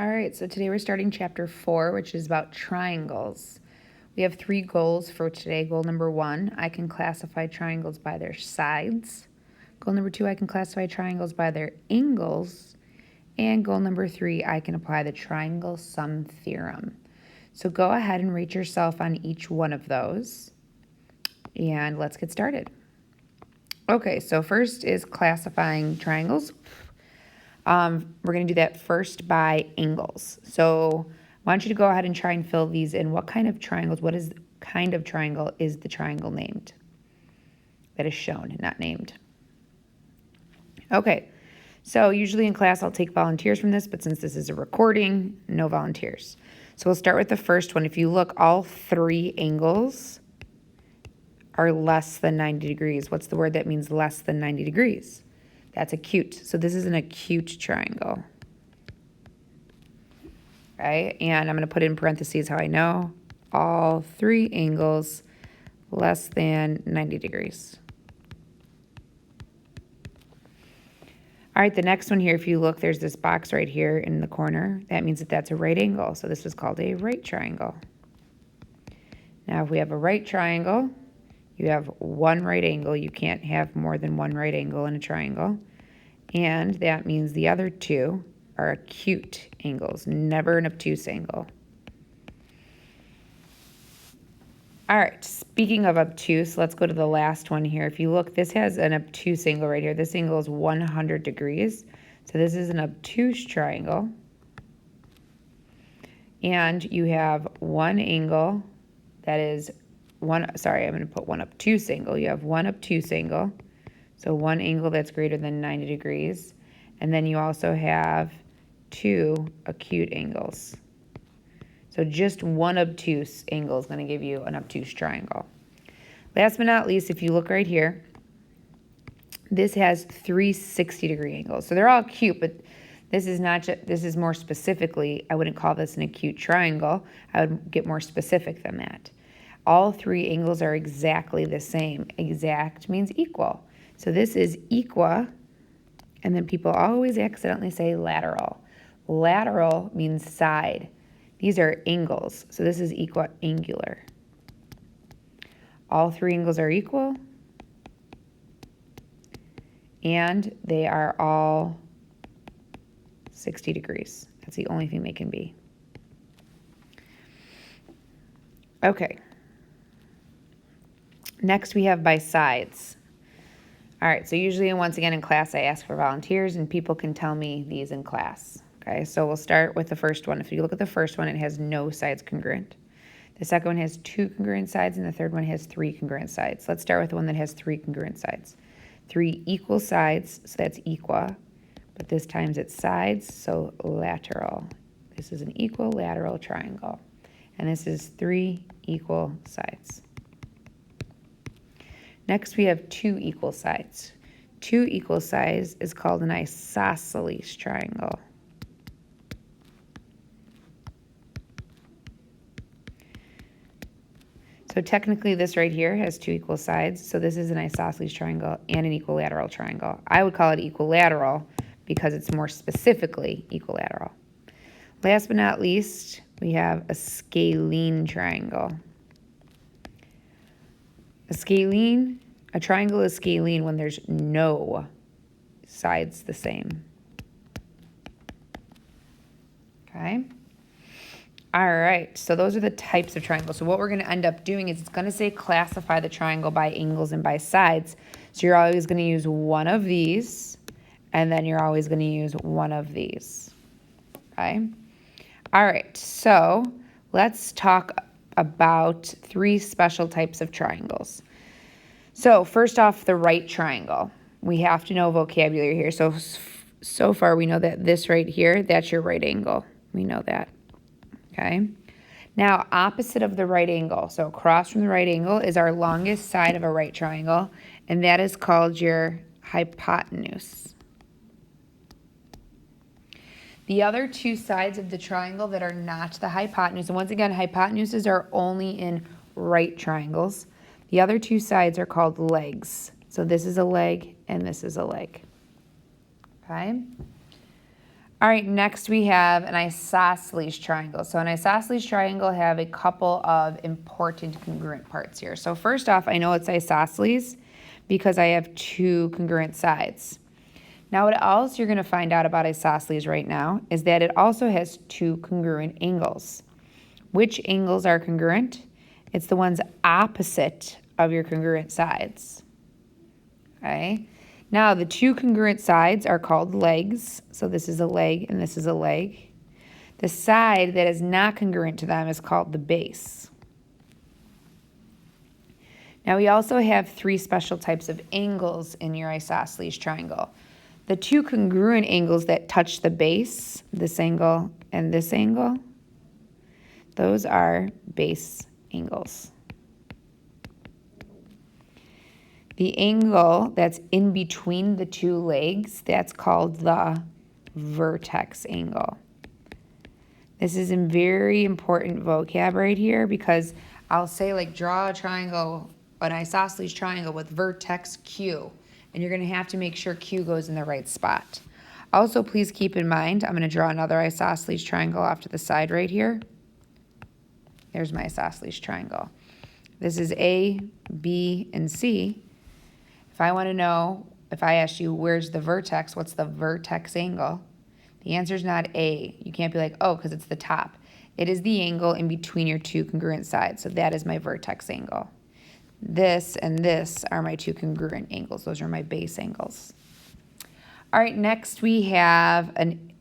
All right, so today we're starting chapter 4, which is about triangles. We have 3 goals for today. Goal number 1, I can classify triangles by their sides. Goal number 2, I can classify triangles by their angles. And goal number 3, I can apply the triangle sum theorem. So go ahead and rate yourself on each one of those. And let's get started. Okay, so first is classifying triangles. We're going to do that first by angles. So I want you to go ahead and try and fill these in. What kind of triangles, what is kind of triangle is the triangle named? That is shown, not named. Okay, so usually in class I'll take volunteers from this, but since this is a recording, no volunteers. So we'll start with the first one. If you look, all 3 angles are less than 90 degrees. What's the word that means less than 90 degrees? That's acute. So this is an acute triangle, right? And I'm going to put in parentheses how I know all 3 angles less than 90 degrees. All right, the next one here, if you look, there's this box right here in the corner. That means that that's a right angle. So this is called a right triangle. Now, if we have a right triangle, you have one right angle. You can't have more than one right angle in a triangle. And that means the other 2 are acute angles, never an obtuse angle. All right, speaking of obtuse, let's go to the last one here. If you look, this has an obtuse angle right here. This angle is 100 degrees. So this is an obtuse triangle. And you have one angle that is I'm going to put one obtuse angle. You have one obtuse angle. So one angle that's greater than 90 degrees. And then you also have 2 acute angles. So just one obtuse angle is going to give you an obtuse triangle. Last but not least, if you look right here, this has 3 60-degree angles. So they're all acute, but this is not just, this is more specifically, I wouldn't call this an acute triangle. I would get more specific than that. All 3 angles are exactly the same. Exact means equal. So this is equa, and then people always accidentally say lateral. Lateral means side. These are angles, so this is equiangular. All 3 angles are equal, and they are all 60 degrees. That's the only thing they can be. Okay. Next we have by sides. All right, so usually, once again, in class, I ask for volunteers, and people can tell me these in class. Okay, so we'll start with the first one. If you look at the first one, it has no sides congruent. The second one has 2 congruent sides, and the third one has 3 congruent sides. Let's start with the one that has 3 congruent sides. 3 equal sides, so that's equa, but this times it's sides, so lateral. This is an equilateral triangle, and this is 3 equal sides. Next, we have 2 equal sides. 2 equal sides is called an isosceles triangle. So technically, this right here has 2 equal sides. So this is an isosceles triangle and an equilateral triangle. I would call it equilateral because it's more specifically equilateral. Last but not least, we have a scalene triangle. A triangle is scalene when there's no sides the same. Okay? All right, so those are the types of triangles. So what we're going to end up doing is it's going to say classify the triangle by angles and by sides. So you're always going to use one of these, and then you're always going to use one of these. Okay? All right, so let's talk about 3 special types of triangles. So first off, the right triangle. We have to know vocabulary here. So far we know that this right here, that's your right angle. We know that. Okay. Now, opposite of the right angle, so across from the right angle is our longest side of a right triangle, and that is called your hypotenuse. The other 2 sides of the triangle that are not the hypotenuse, and once again, hypotenuses are only in right triangles. The other 2 sides are called legs. So this is a leg and this is a leg. Okay? All right, next we have an isosceles triangle. So an isosceles triangle have a couple of important congruent parts here. So first off, I know it's isosceles because I have two congruent sides. Now what else you're going to find out about isosceles right now is that it also has two congruent angles. Which angles are congruent? It's the ones opposite of your congruent sides. Okay? Now, the two congruent sides are called legs. So this is a leg and this is a leg. The side that is not congruent to them is called the base. Now, we also have three special types of angles in your isosceles triangle. The two congruent angles that touch the base, this angle and this angle, those are base angles. The angle that's in between the two legs, that's called the vertex angle. This is a very important vocab right here because I'll say like draw a triangle, an isosceles triangle with vertex Q, and you're going to have to make sure Q goes in the right spot. Also, please keep in mind, I'm going to draw another isosceles triangle off to the side right here. There's my isosceles triangle. This is A, B, and C. If I want to know, if I ask you, where's the vertex, what's the vertex angle? The answer is not A. You can't be like, oh, because it's the top. It is the angle in between your two congruent sides. So that is my vertex angle. This and this are my two congruent angles. Those are my base angles. All right, next we have an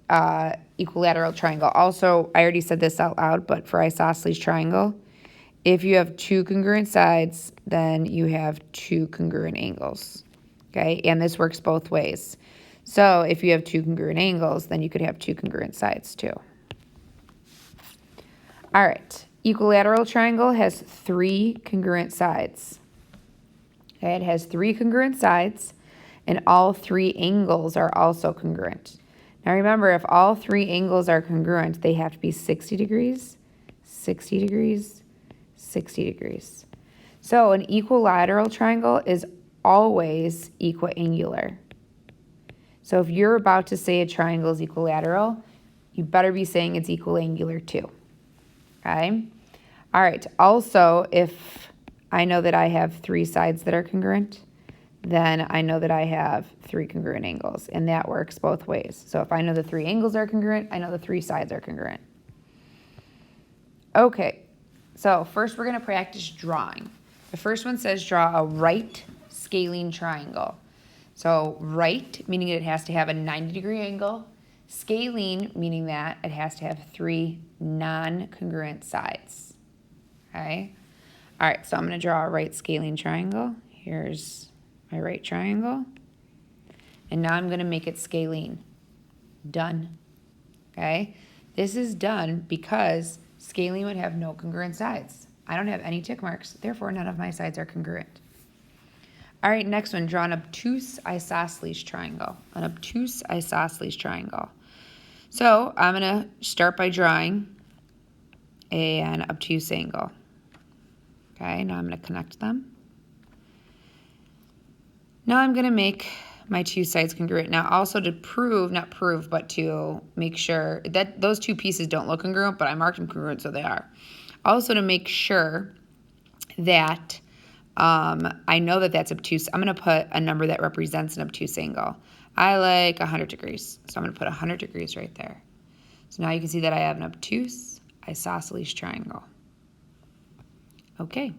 equilateral triangle. Also, I already said this out loud, but for isosceles triangle, if you have two congruent sides, then you have two congruent angles, okay? And this works both ways. So if you have two congruent angles, then you could have two congruent sides too. All right, equilateral triangle has three congruent sides. Okay, it has three congruent sides, and all three angles are also congruent. Now remember, if all three angles are congruent, they have to be 60 degrees, 60 degrees, 60 degrees. So an equilateral triangle is always equiangular. So if you're about to say a triangle is equilateral, you better be saying it's equiangular too. Okay? All right. Also, if I know that I have three sides that are congruent, then I know that I have three congruent angles, and that works both ways. So if I know the three angles are congruent, I know the three sides are congruent. Okay. So first we're going to practice drawing. The first one says draw a right scalene triangle. So right, meaning it has to have a 90-degree angle. Scalene, meaning that it has to have three non-congruent sides. Okay? All right, so I'm going to draw a right scalene triangle. Here's my right triangle. And now I'm going to make it scalene. Done. Okay? This is done because scalene would have no congruent sides. I don't have any tick marks, therefore none of my sides are congruent. All right, next one, draw an obtuse isosceles triangle. An obtuse isosceles triangle. So I'm going to start by drawing an obtuse angle. Okay, now I'm going to connect them. Now I'm going to make my two sides congruent. Now also to prove, not prove, but to make sure that those two pieces don't look congruent, but I marked them congruent, so they are. Also to make sure that I know that that's obtuse, I'm going to put a number that represents an obtuse angle. I like 100 degrees, so I'm going to put 100 degrees right there. So now you can see that I have an obtuse isosceles triangle. Okay.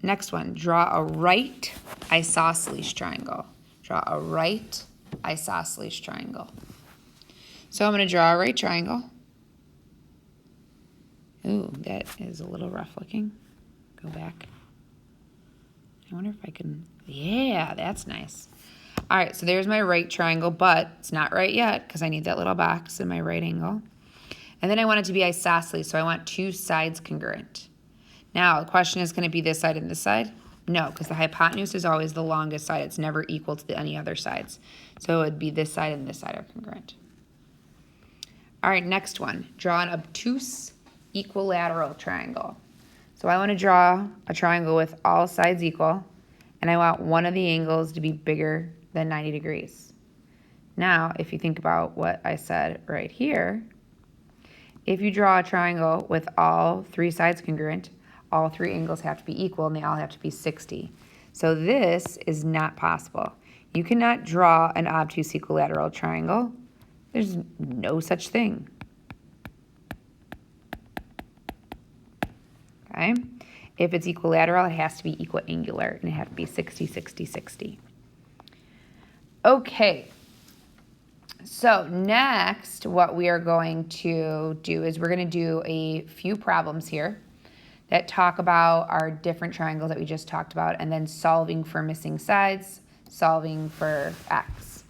Next one, draw a right isosceles triangle. Draw a right isosceles triangle. So I'm going to draw a right triangle. Ooh, that is a little rough looking. Go back. I wonder if I can, yeah, that's nice. All right, so there's my right triangle, but it's not right yet because I need that little box in my right angle. And then I want it to be isosceles, so I want two sides congruent. Now, the question is, can it be this side and this side? No, because the hypotenuse is always the longest side. It's never equal to any other sides. So it would be this side and this side are congruent. All right, next one. Draw an obtuse equilateral triangle. So I want to draw a triangle with all sides equal, and I want one of the angles to be bigger than 90 degrees. Now, if you think about what I said right here, if you draw a triangle with all three sides congruent, all three angles have to be equal and they all have to be 60. So this is not possible. You cannot draw an obtuse equilateral triangle. There's no such thing. Okay? If it's equilateral, it has to be equiangular, and it has to be 60, 60, 60. Okay. So next, what we are going to do is we're going to do a few problems here that talk about our different triangles that we just talked about, and then solving for missing sides, solving for x.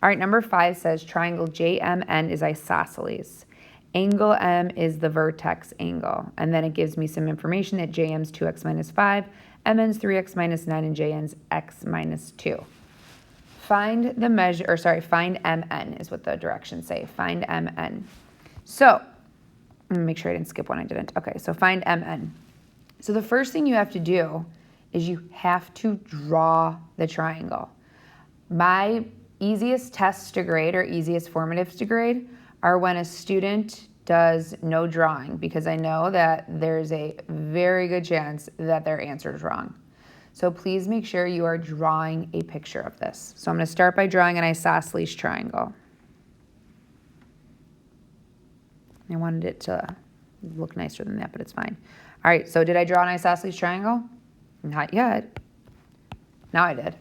All right, number 5 says triangle JMN is isosceles. Angle M is the vertex angle. And then it gives me some information that JM's 2x minus 5, MN's 3x minus 9, and JN's x minus 2. Find the measure, or sorry, find MN is what the directions say. Find MN. So, let me make sure I didn't skip one. I didn't. Okay, so find MN. So the first thing you have to do is you have to draw the triangle. My easiest tests to grade or easiest formatives to grade are when a student does no drawing, because I know that there's a very good chance that their answer is wrong. So please make sure you are drawing a picture of this. So I'm going to start by drawing an isosceles triangle. I wanted it to look nicer than that, but it's fine. All right, so did I draw an isosceles triangle? Not yet. Now I did.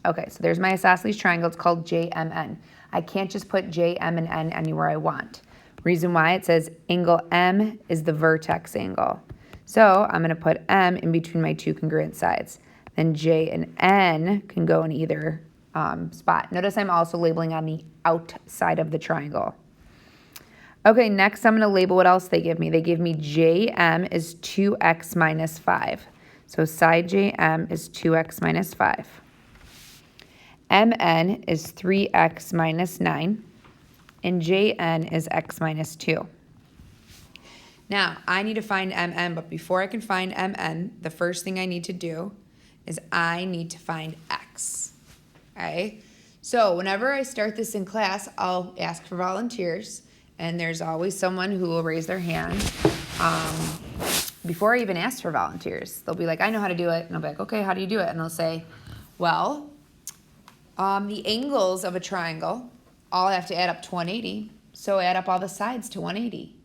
Okay, so there's my isosceles triangle. It's called JMN. I can't just put J, M, and N anywhere I want. Reason why, it says angle M is the vertex angle. So I'm going to put M in between my two congruent sides. Then J and N can go in either spot. Notice I'm also labeling on the outside of the triangle. Okay, next I'm going to label what else they give me. They give me JM is 2x minus 5. So side JM is 2x minus 5. MN is 3x minus 9. And JN is x minus 2. Now, I need to find MN, but before I can find MN, the first thing I need to do is I need to find x. Okay? So whenever I start this in class, I'll ask for volunteers, and there's always someone who will raise their hand before I even ask for volunteers. They'll be like, I know how to do it. And I'll be like, okay, how do you do it? And they'll say, well, the angles of a triangle all have to add up to 180, so add up all the sides to 180.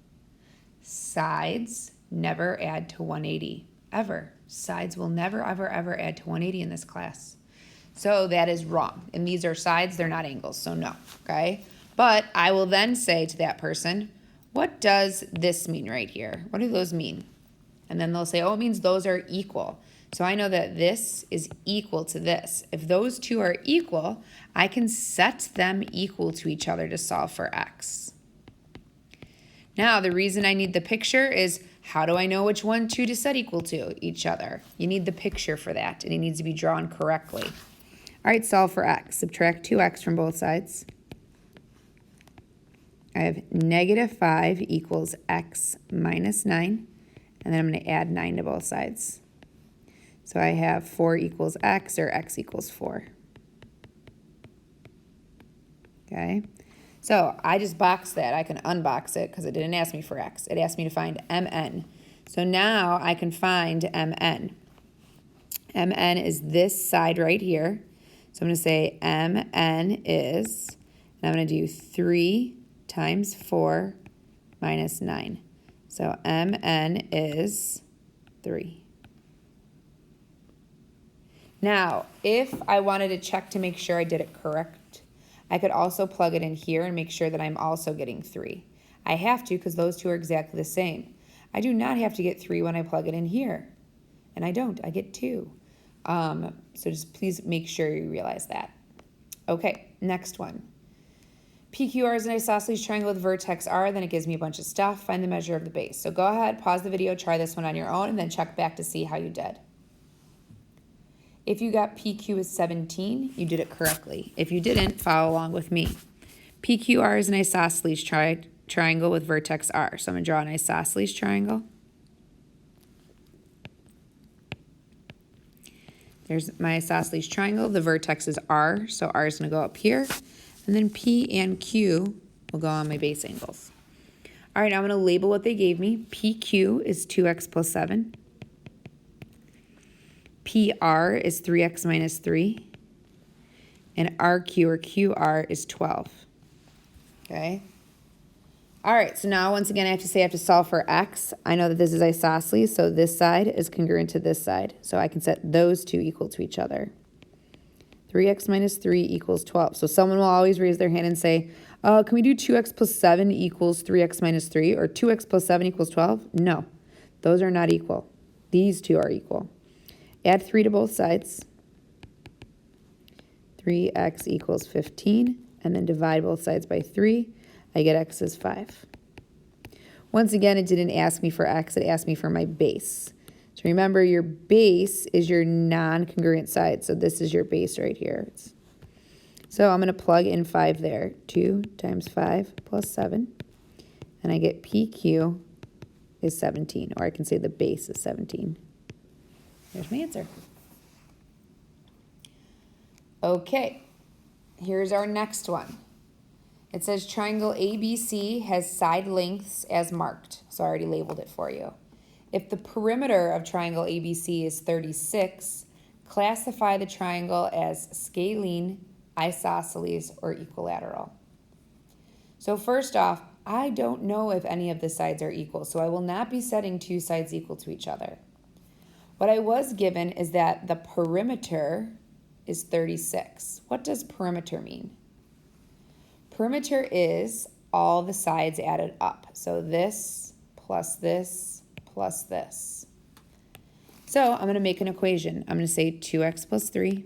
Sides never add to 180, ever. Sides will never, ever, ever add to 180 in this class. So that is wrong. And these are sides, they're not angles, so no, okay? But I will then say to that person, what does this mean right here? What do those mean? And then they'll say, oh, it means those are equal. So I know that this is equal to this. If those two are equal, I can set them equal to each other to solve for x. Now, the reason I need the picture is, how do I know which two to set equal to each other? You need the picture for that, and it needs to be drawn correctly. All right, solve for x. Subtract 2x from both sides. I have negative 5 equals x minus 9, and then I'm going to add 9 to both sides. So I have 4 equals x, or x equals 4. Okay, so I just boxed that. I can unbox it because it didn't ask me for x. It asked me to find MN. So now I can find MN. MN is this side right here. So I'm going to say MN is, and I'm going to do 3 times 4 minus 9. So MN is 3. Now, if I wanted to check to make sure I did it correct, I could also plug it in here and make sure that I'm also getting 3. I have to because those two are exactly the same. I do not have to get 3 when I plug it in here. And I don't. I get 2. So just please make sure you realize that. Okay, next one. PQR is an isosceles triangle with vertex R. Then it gives me a bunch of stuff. Find the measure of the base. So go ahead, pause the video, try this one on your own, and then check back to see how you did. If you got PQ as 17, you did it correctly. If you didn't, follow along with me. PQR is an isosceles triangle with vertex R. So I'm going to draw an isosceles triangle. There's my isosceles triangle. The vertex is R, so R is going to go up here. And then P and Q will go on my base angles. All right, now I'm going to label what they gave me. PQ is 2x plus 7. PR is 3x minus 3. And RQ or QR is 12. Okay? All right, so now once again I have to solve for x. I know that this is isosceles, so this side is congruent to this side. So I can set those two equal to each other. 3x minus 3 equals 12. So someone will always raise their hand and say, can we do 2x plus 7 equals 3x minus 3, or 2x plus 7 equals 12? No, those are not equal. These two are equal. Add 3 to both sides. 3x equals 15, and then divide both sides by 3. I get x is 5. Once again, it didn't ask me for x, it asked me for my base. So remember, your base is your non-congruent side, so this is your base right here. So I'm going to plug in 5 there. 2 times 5 plus 7, and I get PQ is 17, or I can say the base is 17. There's my answer. Okay, here's our next one. It says triangle ABC has side lengths as marked. So I already labeled it for you. If the perimeter of triangle ABC is 36, classify the triangle as scalene, isosceles, or equilateral. So first off, I don't know if any of the sides are equal, so I will not be setting two sides equal to each other. What I was given is that the perimeter is 36. What does perimeter mean? Perimeter is all the sides added up. So this plus this plus this. So I'm going to make an equation. I'm going to say 2x plus 3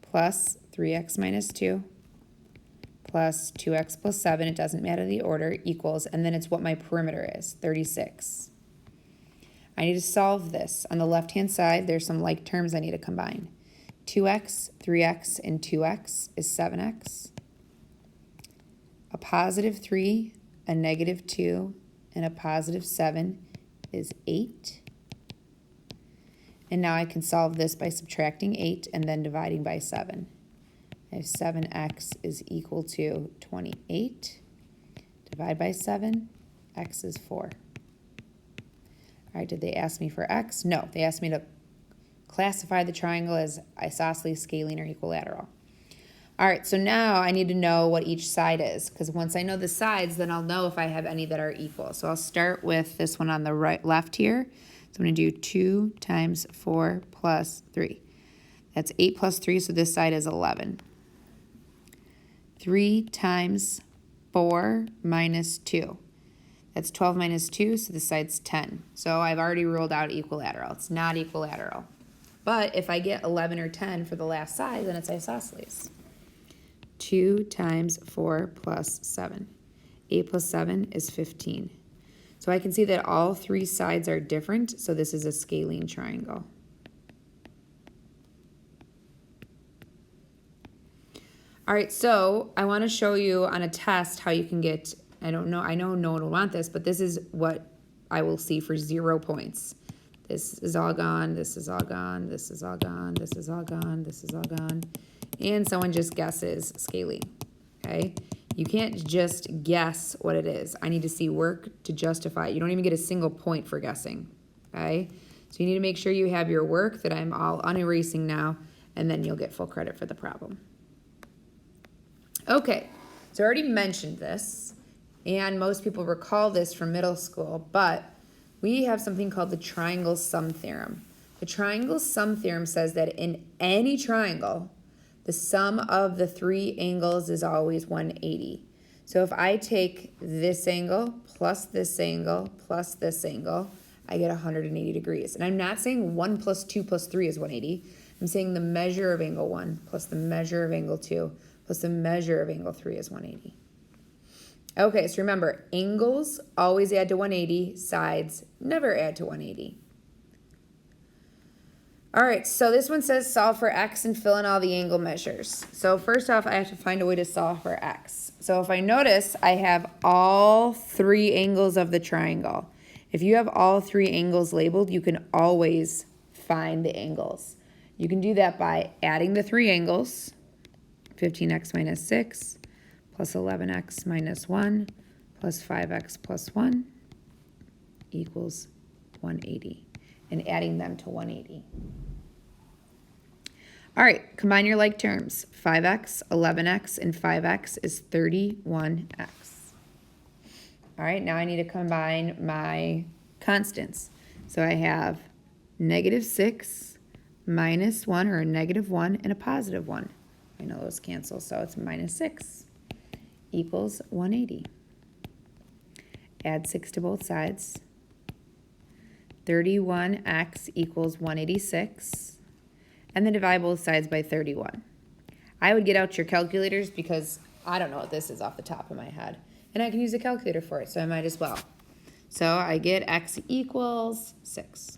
plus 3x minus 2 plus 2x plus 7, it doesn't matter the order, equals, and then it's what my perimeter is, 36. I need to solve this. On the left-hand side, there's some like terms I need to combine. 2x, 3x, and 2x is 7x. A positive 3, a negative 2, and a positive 7 is 8. And now I can solve this by subtracting 8 and then dividing by 7. I have 7x is equal to 28. Divide by 7, x is 4. All right, did they ask me for x? No, they asked me to classify the triangle as isosceles, scalene, or equilateral. All right, so now I need to know what each side is, because once I know the sides, then I'll know if I have any that are equal. So I'll start with this one on the left here. So I'm going to do 2 times 4 plus 3. That's 8 plus 3, so this side is 11. 3 times 4 minus 2. That's 12 minus 2, so this side's 10. So I've already ruled out equilateral. It's not equilateral. But if I get 11 or 10 for the last side, then it's isosceles. 2 times 4 plus 7. 8 plus 7 is 15. So I can see that all three sides are different, so this is a scalene triangle. All right, so I want to show you on a test how you can get, I know no one will want this, but this is what I will see for 0 points. This is all gone, this is all gone, this is all gone, this is all gone, this is all gone. And someone just guesses scalene, okay? You can't just guess what it is. I need to see work to justify it. You don't even get a single point for guessing, okay? So you need to make sure you have your work that I'm all unerasing now, and then you'll get full credit for the problem. Okay, so I already mentioned this, and most people recall this from middle school, but we have something called the triangle sum theorem. The triangle sum theorem says that in any triangle, the sum of the three angles is always 180. So if I take this angle plus this angle plus this angle, I get 180 degrees. And I'm not saying 1 plus 2 plus 3 is 180. I'm saying the measure of angle 1 plus the measure of angle 2 plus the measure of angle 3 is 180. Okay, so remember, angles always add to 180, sides never add to 180. All right, so this one says solve for x and fill in all the angle measures. So first off, I have to find a way to solve for x. So if I notice, I have all three angles of the triangle. If you have all three angles labeled, you can always find the angles. You can do that by adding the three angles, 15x minus 6 plus 11x minus 1 plus 5x plus 1 equals 180, and adding them to 180. All right, combine your like terms. 5x, 11x, and 5x is 31x. All right, now I need to combine my constants. So I have negative 6 minus 1, or a negative 1, and a positive 1. I know those cancel, so it's minus 6 equals 180. Add 6 to both sides. 31x equals 186. And then divide both sides by 31. I would get out your calculators because I don't know what this is off the top of my head. And I can use a calculator for it, so I might as well. So I get x equals 6.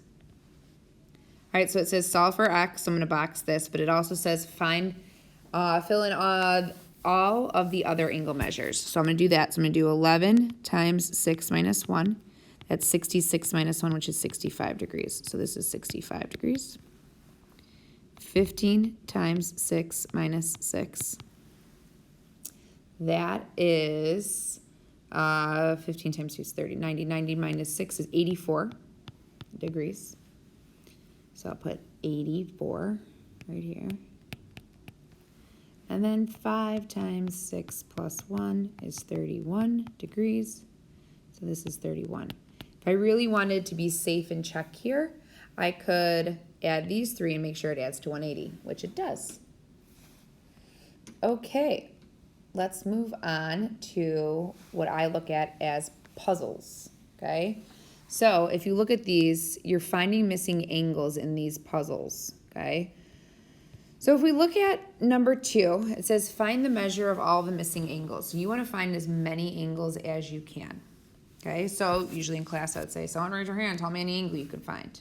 All right, so it says solve for x. So I'm going to box this, but it also says fill in all of the other angle measures. So I'm going to do that. So I'm going to do 11 times 6 minus 1. That's 66 minus 1, which is 65 degrees. So this is 65 degrees. 15 times 6 minus 6. That is 15 times 2 is 30. 90. 90 minus 6 is 84 degrees. So I'll put 84 right here. And then 5 times 6 plus 1 is 31 degrees. So this is 31. If I really wanted to be safe and check here, I could add these 3 and make sure it adds to 180, which it does. Okay, let's move on to what I look at as puzzles, okay? So if you look at these, you're finding missing angles in these puzzles, okay? So if we look at number 2, it says find the measure of all the missing angles. So you want to find as many angles as you can, okay? So usually in class I would say, someone raise your hand, tell me any angle you can find,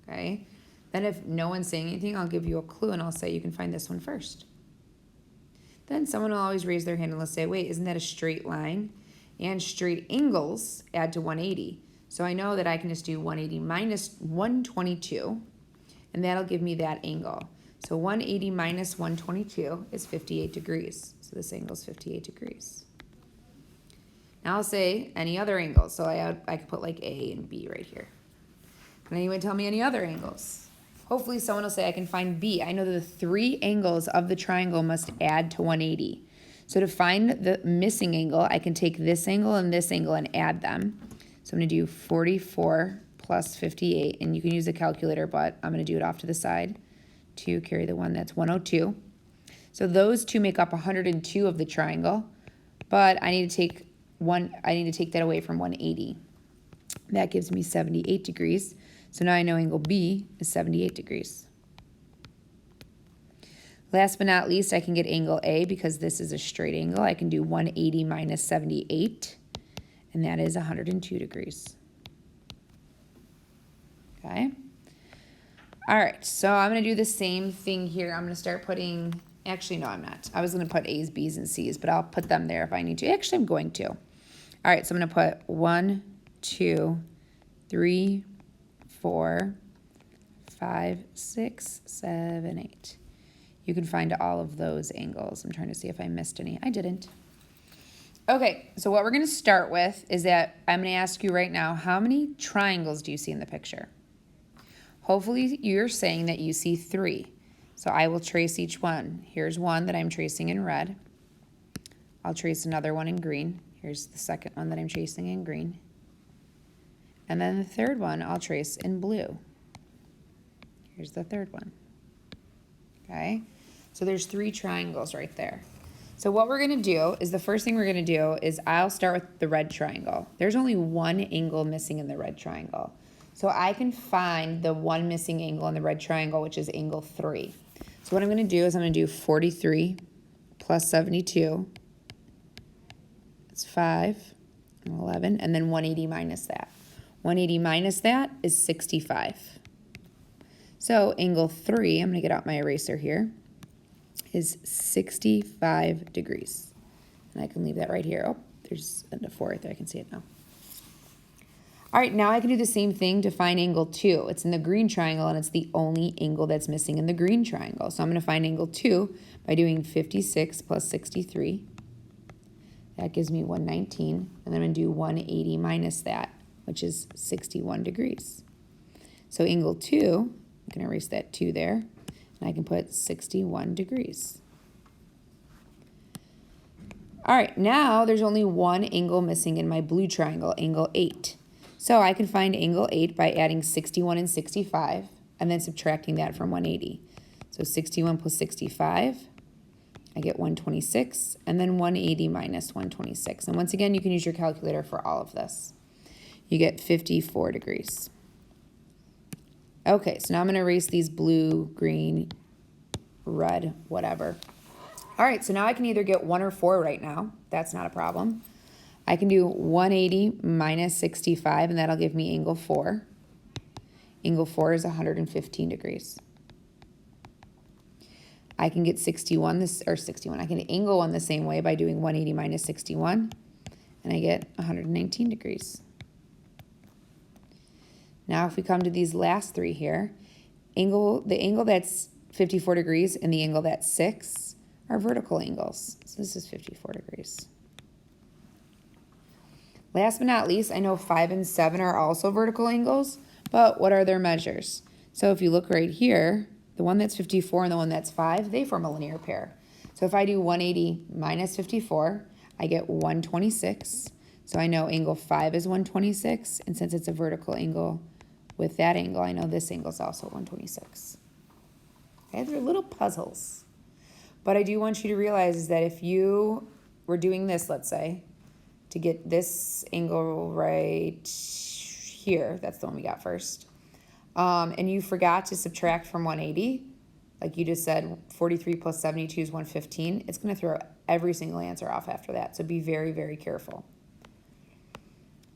okay? Then if no one's saying anything, I'll give you a clue and I'll say you can find this one first. Then someone will always raise their hand and let's say, wait, isn't that a straight line? And straight angles add to 180. So I know that I can just do 180 minus 122, and that'll give me that angle. So 180 minus 122 is 58 degrees. So this angle is 58 degrees. Now I'll say any other angles. So I could put like A and B right here. Can anyone tell me any other angles? Hopefully someone will say I can find B. I know that the 3 angles of the triangle must add to 180. So to find the missing angle, I can take this angle and add them. So I'm going to do 44 plus 58, and you can use a calculator, but I'm going to do it off to the side to carry the one. That's 102. So those 2 make up 102 of the triangle, but I need to take that away from 180. That gives me 78 degrees. So now I know angle B is 78 degrees. Last but not least, I can get angle A because this is a straight angle. I can do 180 minus 78, and that is 102 degrees. Okay. All right, so I'm going to do the same thing here. I'm going to start putting, actually, no, I'm not. I was going to put A's, B's, and C's, but I'll put them there if I need to. Actually, I'm going to. All right, so I'm going to put 1, 2, 3, 4, 5, 6, 7, 8. You can find all of those angles. I'm trying to see if I missed any. I didn't. Okay, so what we're going to start with is that I'm going to ask you right now, how many triangles do you see in the picture? Hopefully you're saying that you see 3. So I will trace each one. Here's one that I'm tracing in red. I'll trace another one in green. Here's the second one that I'm tracing in green. And then the third one I'll trace in blue. Here's the third one. Okay, so there's 3 triangles right there. So what we're going to do is the first thing we're going to do is I'll start with the red triangle. There's only one angle missing in the red triangle. So I can find the one missing angle in the red triangle, which is angle 3. So what I'm going to do is I'm going to do 43 plus 72. That's 5 and 11, and then 180 minus that. 180 minus that is 65. So angle 3, I'm going to get out my eraser here, is 65 degrees. And I can leave that right here. Oh, there's a 4 right there. I can see it now. All right, now I can do the same thing to find angle 2. It's in the green triangle, and it's the only angle that's missing in the green triangle. So I'm going to find angle 2 by doing 56 plus 63. That gives me 119. And then I'm going to do 180 minus that, which is 61 degrees. So angle 2, I'm going to erase that 2 there, and I can put 61 degrees. All right, now there's only one angle missing in my blue triangle, angle 8. So I can find angle 8 by adding 61 and 65 and then subtracting that from 180. So 61 plus 65, I get 126, and then 180 minus 126. And once again, you can use your calculator for all of this. You get 54 degrees. Okay, so now I'm going to erase these blue, green, red, whatever. All right, so now I can either get 1 or 4 right now. That's not a problem. I can do 180 minus 65, and that'll give me angle 4. Angle 4 is 115 degrees. I can get 61, I can angle 1 the same way by doing 180 minus 61, and I get 119 degrees. Now if we come to these last 3 here, the angle that's 54 degrees and the angle that's 6 are vertical angles. So this is 54 degrees. Last but not least, I know 5 and 7 are also vertical angles, but what are their measures? So if you look right here, the one that's 54 and the one that's 5, they form a linear pair. So if I do 180 minus 54, I get 126. So I know angle 5 is 126, and since it's a vertical angle with that angle, I know this angle is also 126. Okay, they're little puzzles. But I do want you to realize is that if you were doing this, let's say, to get this angle right here, that's the one we got first, and you forgot to subtract from 180, like you just said, 43 plus 72 is 115, it's going to throw every single answer off after that. So be very, very careful.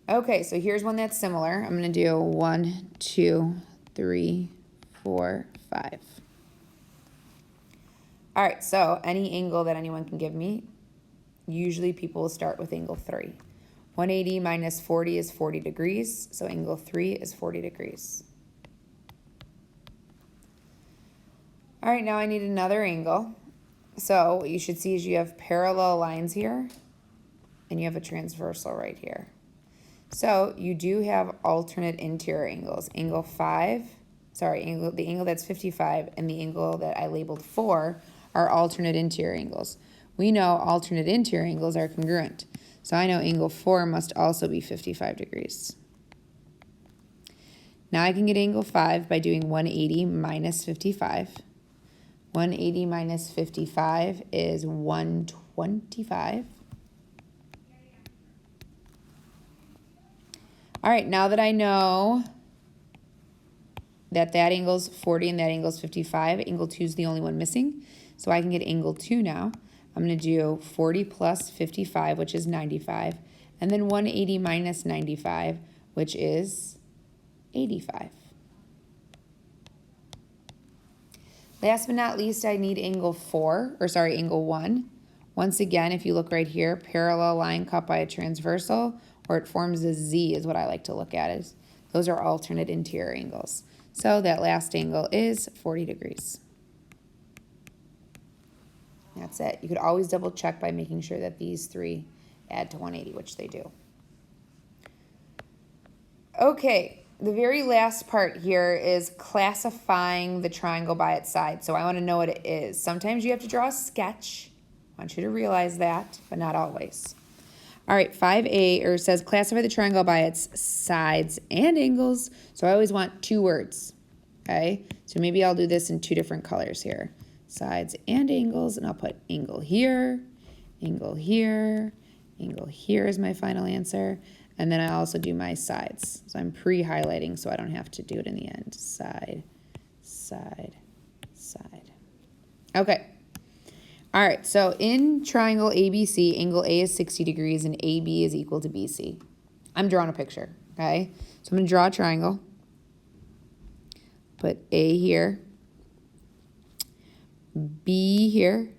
Okay, so here's one that's similar. I'm going to do 1, 2, 3, 4, 5. All right, so any angle that anyone can give me, usually people will start with angle 3. 180 minus 40 is 40 degrees, so angle 3 is 40 degrees. All right, now I need another angle. So what you should see is you have parallel lines here, and you have a transversal right here. So you do have alternate interior angles. The angle that's 55 and the angle that I labeled 4 are alternate interior angles. We know alternate interior angles are congruent. So I know angle 4 must also be 55 degrees. Now I can get angle 5 by doing 180 minus 55. 180 minus 55 is 125. All right, now that I know that that angle's 40 and that angle's 55, angle 2 is the only one missing. So I can get angle 2 now. I'm going to do 40 plus 55, which is 95, and then 180 minus 95, which is 85. Last but not least, I need angle 1. Once again, if you look right here, parallel line cut by a transversal, or it forms a Z is what I like to look at. Those are alternate interior angles. So that last angle is 40 degrees. That's it. You could always double check by making sure that these 3 add to 180, which they do. Okay, the very last part here is classifying the triangle by its side. So I want to know what it is. Sometimes you have to draw a sketch. I want you to realize that, but not always. All right, 5A says classify the triangle by its sides and angles. So I always want 2 words, okay? So maybe I'll do this in 2 different colors here. Sides and angles, and I'll put angle here, angle here, angle here is my final answer. And then I also do my sides. So I'm pre-highlighting so I don't have to do it in the end. Side, side, side. Okay. All right, so in triangle ABC, angle A is 60 degrees and AB is equal to BC. I'm drawing a picture, okay? So I'm going to draw a triangle. Put A here, B here,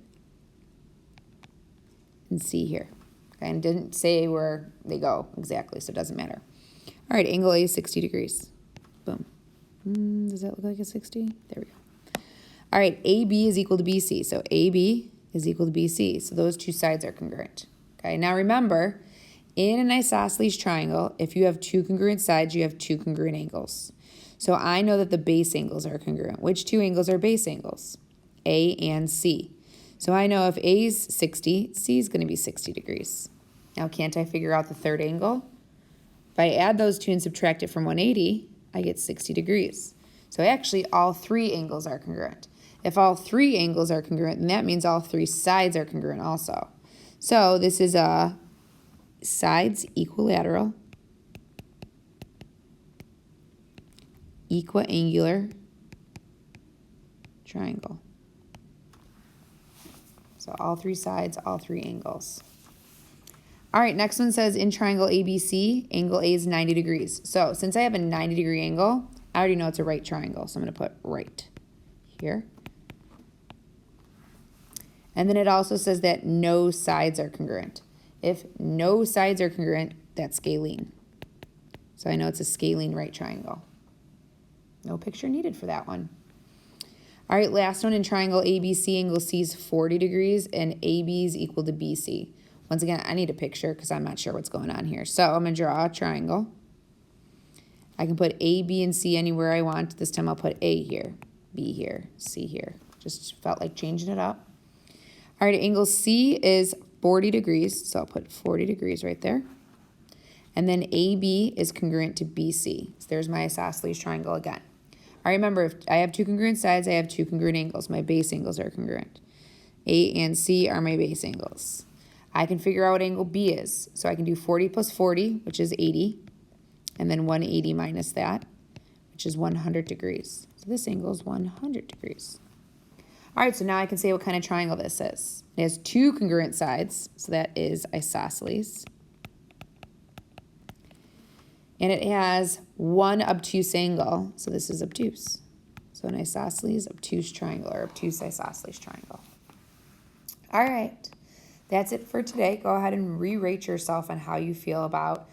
and C here. Okay, and it didn't say where they go exactly, so it doesn't matter. All right, angle A is 60 degrees. Boom. Does that look like a 60? There we go. All right, AB is equal to BC. So AB is equal to BC. So those two sides are congruent. Okay, now remember, in an isosceles triangle, if you have two congruent sides, you have two congruent angles. So I know that the base angles are congruent. Which two angles are base angles? A and C. So I know if A is 60, C is going to be 60 degrees. Now, can't I figure out the third angle? If I add those two and subtract it from 180, I get 60 degrees. So actually, all three angles are congruent. If all three angles are congruent, then that means all three sides are congruent also. So this is a sides equilateral, equiangular triangle. So all three sides, all three angles. All right, next one says in triangle ABC, angle A is 90 degrees. So since I have a 90-degree angle, I already know it's a right triangle. So I'm going to put right here. And then it also says that no sides are congruent. If no sides are congruent, that's scalene. So I know it's a scalene right triangle. No picture needed for that one. All right, last one in triangle ABC, angle C is 40 degrees, and AB is equal to BC. Once again, I need a picture because I'm not sure what's going on here. So I'm going to draw a triangle. I can put A, B, and C anywhere I want. This time I'll put A here, B here, C here. Just felt like changing it up. All right, angle C is 40 degrees, so I'll put 40 degrees right there. And then AB is congruent to BC. So there's my isosceles triangle again. I remember, if I have two congruent sides, I have two congruent angles. My base angles are congruent. A and C are my base angles. I can figure out what angle B is. So I can do 40 plus 40, which is 80, and then 180 minus that, which is 100 degrees. So this angle is 100 degrees. All right, so now I can say what kind of triangle this is. It has two congruent sides, so that is isosceles. And it has one obtuse angle, so this is obtuse. So an isosceles obtuse triangle, or obtuse isosceles triangle. All right, that's it for today. Go ahead and re-rate yourself on how you feel about